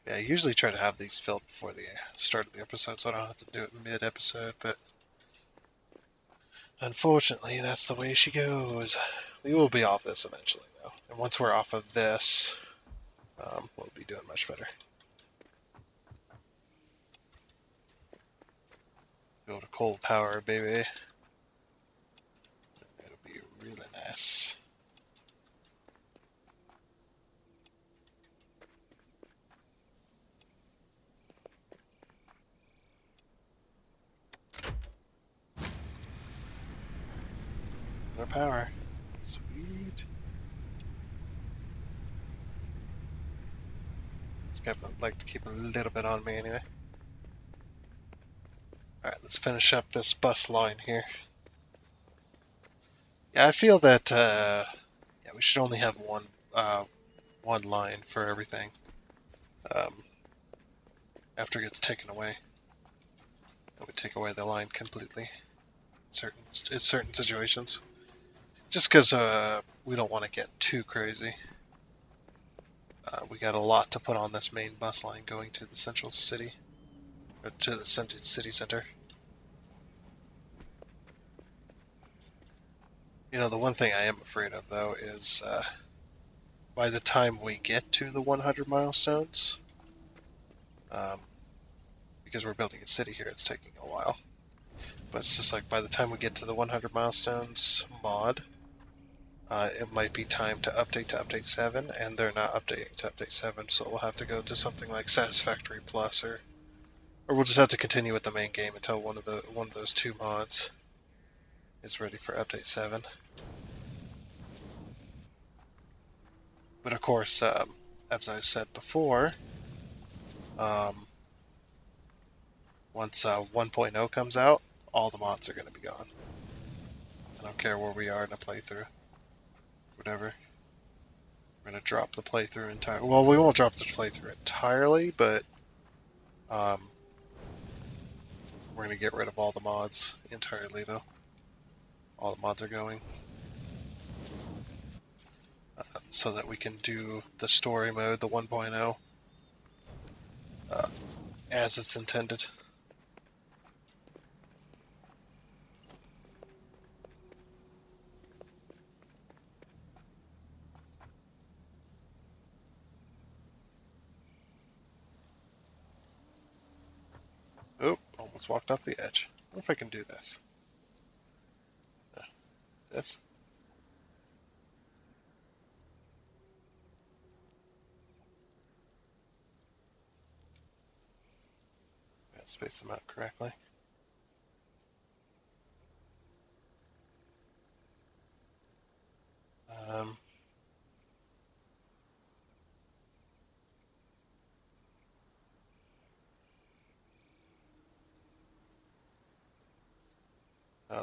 Yeah, I usually try to have these filled before the start of the episode, so I don't have to do it mid-episode, but unfortunately, that's the way she goes. We will be off this eventually, though. And once we're off of this, we'll be doing much better. Go to coal power, baby. It'll be really nice. More power. Sweet. I'd like to keep a little bit on me anyway. Alright, let's finish up this bus line here. Yeah, I feel that yeah, we should only have one line for everything. After it gets taken away, it would take away the line completely in certain situations. Just because we don't want to get too crazy. We got a lot to put on this main bus line going to the central city, or to the city center. You know, the one thing I am afraid of, though, is by the time we get to the 100 milestones, because we're building a city here, it's taking a while. But it's just like by the time we get to the 100 milestones mod, it might be time to update 7, and they're not updating to update 7, so we'll have to go to something like Satisfactory Plus, or we'll just have to continue with the main game until one of those two mods is ready for update 7. But of course, as I said before, once 1.0 comes out, all the mods are going to be gone. I don't care where we are in a playthrough, whatever. We're going to drop the playthrough entirely. Well, we won't drop the playthrough entirely, but we're going to get rid of all the mods entirely, though. All the mods are going. So that we can do the story mode, the 1.0, as it's intended. Oh, almost walked off the edge. I wonder if I can do this. This? Gotta space them out correctly.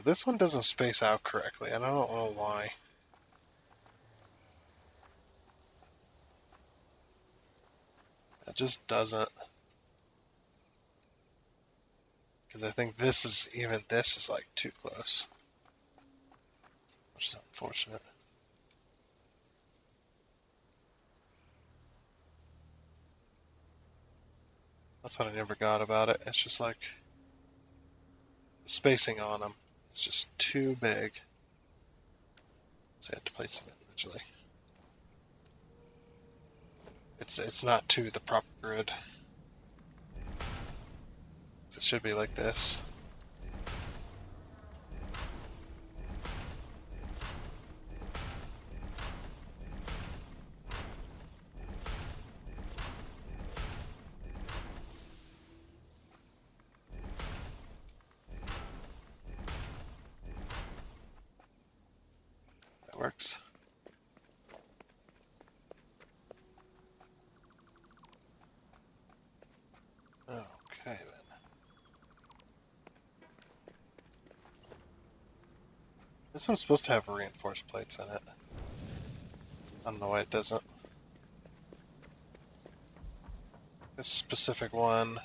This one doesn't space out correctly, and I don't know why. It just doesn't. Because I think this is like too close. Which is unfortunate. That's what I never got about it. It's just like the spacing on them is just too big. So I had to place them individually. It's not to the proper grid. It should be like this. That works. This one's supposed to have reinforced plates in it. I don't know why it doesn't. This specific one,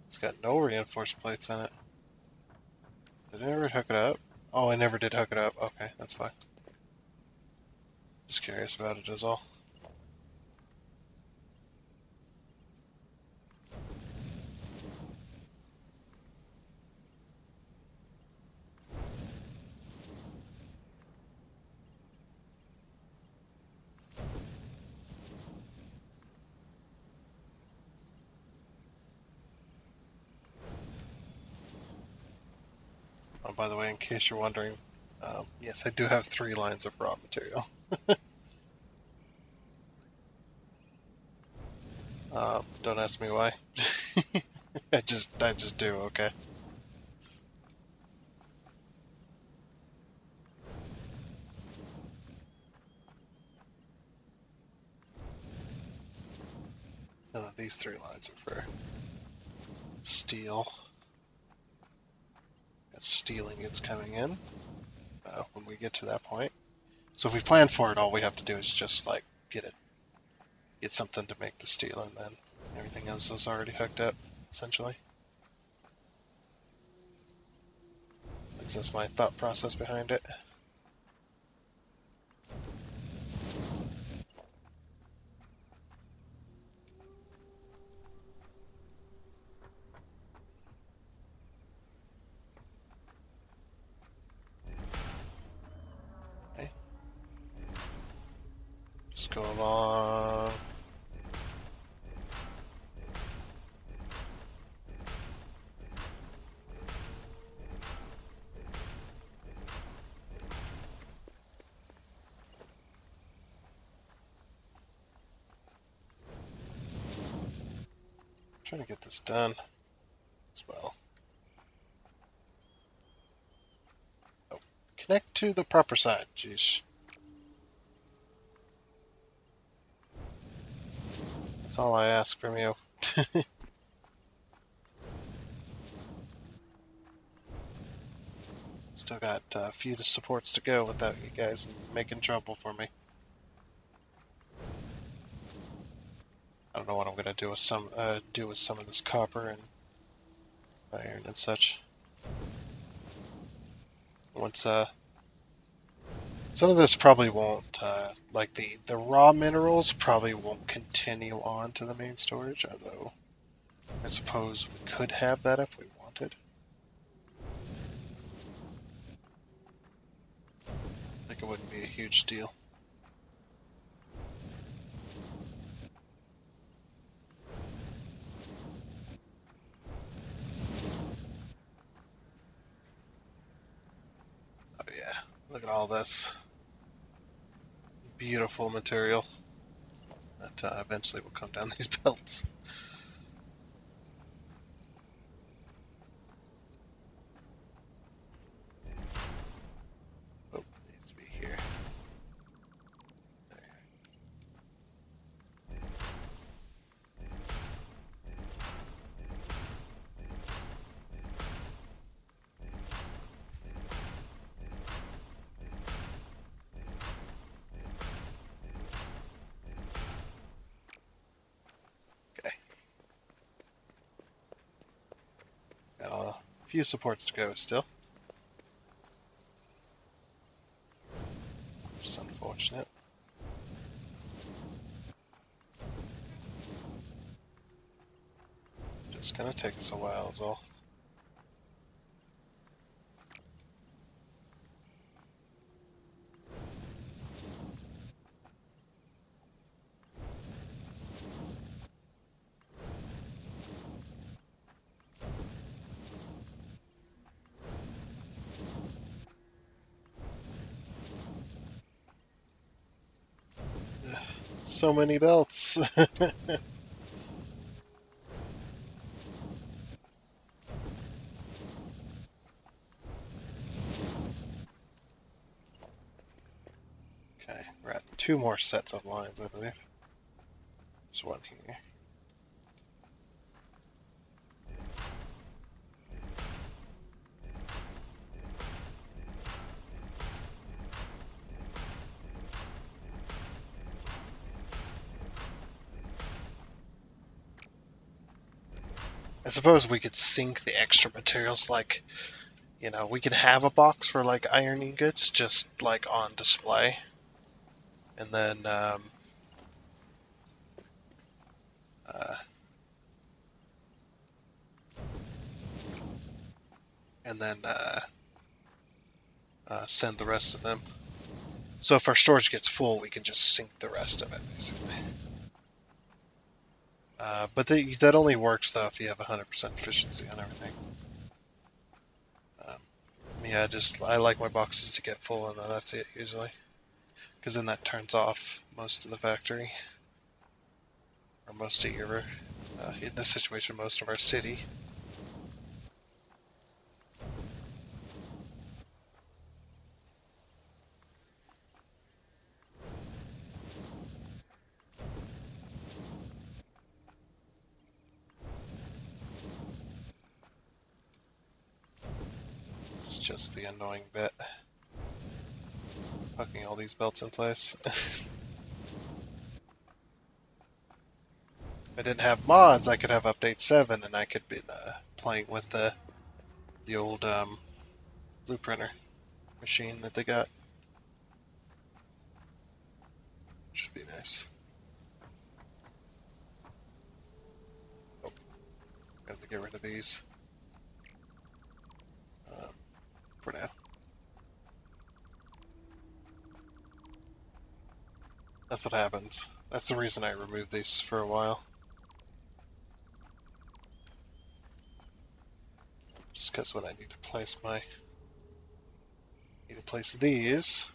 it's got no reinforced plates in it. Did I ever hook it up? Oh, I never did hook it up. Okay, that's fine. Just curious about it is all. Oh, by the way, in case you're wondering, yes, I do have 3 lines of raw material. Don't ask me why. I just do, okay. And then these 3 lines are for steel. Steel ingots coming in when we get to that point. So if we plan for it, all we have to do is just like get something to make the steel, and then everything else is already hooked up, essentially. At least that's my thought process behind it. Okay. Just go along. Trying to get this done as well. Oh, connect to the proper side. Jeez. That's all I ask from you. Still got a few supports to go without you guys making trouble for me. I don't know what I'm gonna do with some of this copper and iron and such. Once some of this probably won't like the raw minerals probably won't continue on to the main storage, although I suppose we could have that if we wanted. I think it wouldn't be a huge deal. Oh yeah, look at all this beautiful material that eventually will come down these belts. Oh, it needs to be here. There. Okay. Got a few supports to go still. Just unfortunate. Just gonna take us a while is all. So many belts. Okay, we're at 2 more sets of lines, I believe. There's one here. I suppose we could sync the extra materials, like, we could have a box for like ironing goods just like on display, and then uh, and then send the rest of them. So if our storage gets full, we can just sync the rest of it, basically. But that only works though if you have 100% efficiency on everything. Um, yeah, I like my boxes to get full, and that's it usually, because then that turns off most of the factory, or most of your, in this situation, most of our city. It's just the annoying bit, hooking all these belts in place. If I didn't have mods, I could have update 7, and I could be playing with the old blueprinter machine that they got. Which would be nice. Oh, got to get rid of these for now. That's what happens. That's the reason I removed these for a while. Just because when I need to place these.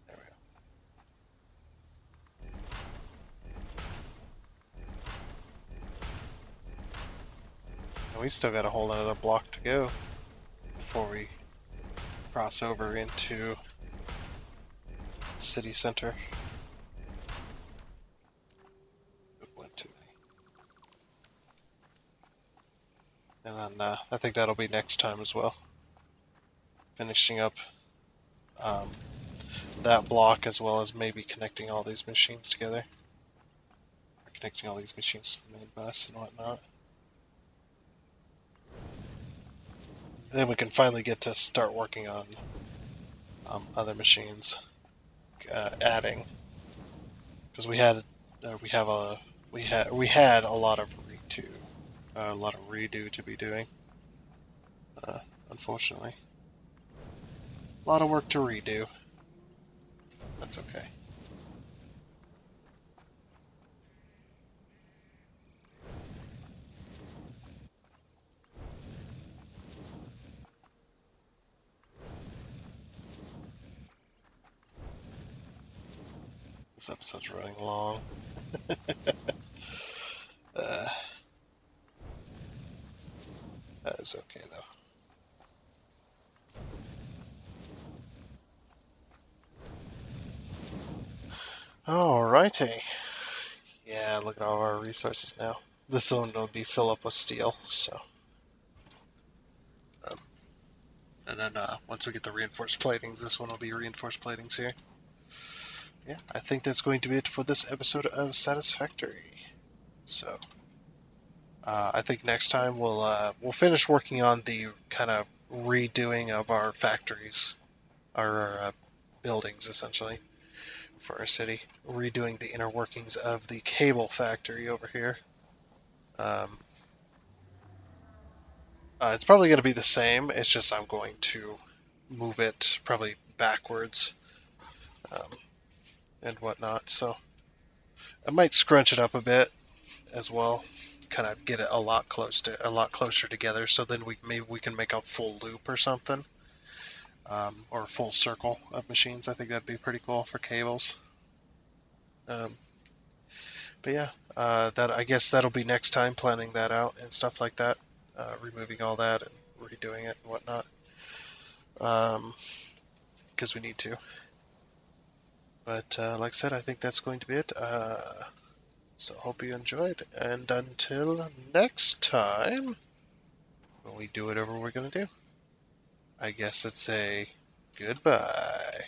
There we go. And we still got a whole other block to go before we cross over into city center. Went too many. And then I think that'll be next time as well. Finishing up that block, as well as maybe connecting all these machines together. Or connecting all these machines to the main bus and whatnot. Then we can finally get to start working on other machines, adding, because we had a lot of redo to be doing. Unfortunately, a lot of work to redo. That's okay. This episode's running long. That is okay though. Alrighty. Yeah, look at all our resources now. This one will be fill up with steel, so. And then once we get the reinforced platings, this one will be reinforced platings here. Yeah, I think that's going to be it for this episode of Satisfactory. So, I think next time we'll finish working on the kind of redoing of our factories, our buildings essentially, for our city. Redoing the inner workings of the cable factory over here. It's probably going to be the same. It's just I'm going to move it probably backwards and whatnot. So I might scrunch it up a bit as well, kind of get it a lot closer together. So then maybe we can make a full loop or something, or a full circle of machines. I think that'd be pretty cool for cables. But yeah, I guess that'll be next time, planning that out and stuff like that, removing all that and redoing it and whatnot, because we need to. But like I said, I think that's going to be it. So hope you enjoyed, and until next time, when we do whatever we're going to do, I guess it's a goodbye.